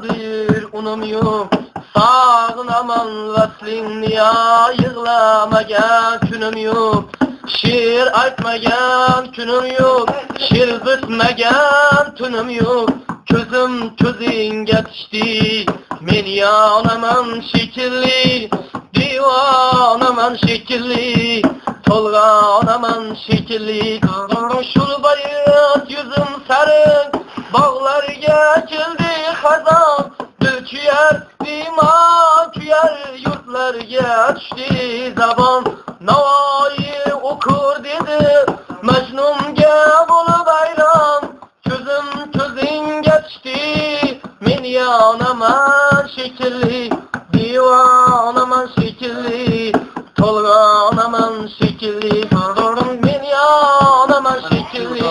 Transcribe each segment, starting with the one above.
bir unum yok. Sağınaman vaslin ya yığlamagan günüm yok. Şiir aytmagan günüm yok. Şiir bitmagan tünüm yok. Közüm közünge düştü. Men yanaman şekilli, divanaman şekilli, tolganaman şekilli. Şul bayat yüzüm sarı, bağlarga keldi hazan. Döküyer dima küyer, yurtlarga düştü zaban. Navayı okur dedi, Mecnun'ga bolu bayram. Közüm közünge düştü, men yanaman şekilli, divanaman şekilli, tolganaman şekilli. Men yanaman şekilli,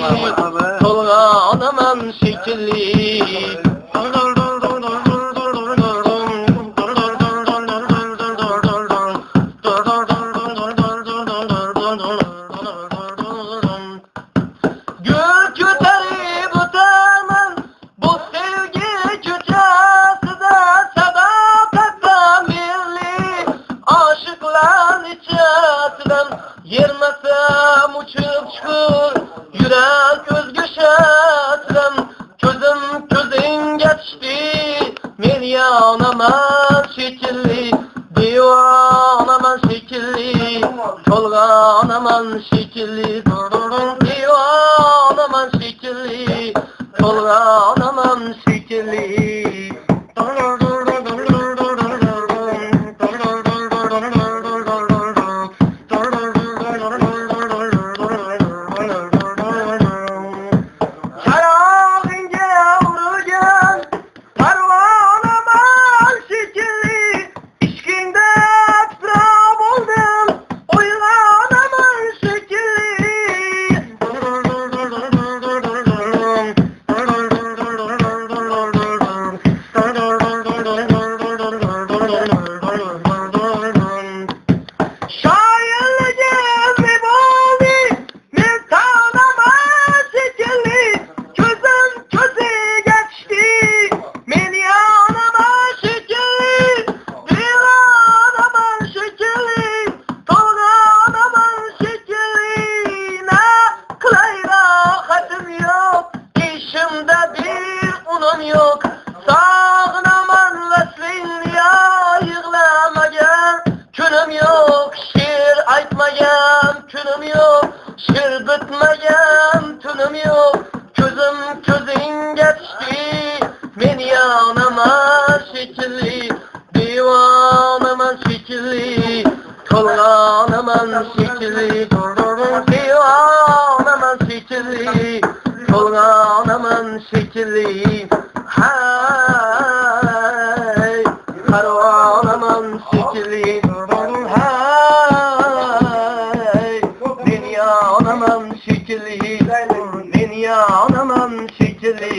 tolganaman şekilli. Gül küterip utanman bu sevgi küçeside, sadakatla milli aşıklar içesinden. Yermesem uçup çıkır yürek özgüşesinden. Közüm közünge düştü, men yanaman şekilli, divanaman şekilli, tolganaman şekilli. Divanaman şekilli, tolganaman şekilli. Yok, sağınaman vaslin ya yığlamagan günüm yok. Şiir aytmagan günüm yok. Şiir bitmagan tünüm yok. Közüm közünge düştü, men yanaman şekilli, divanaman şekilli, tolganaman şekilli. Divanaman şekilli, tolganaman şekilli. Hay, karvanaman şekilli. Hay, men yanaman şekilli, men yanaman şekilli.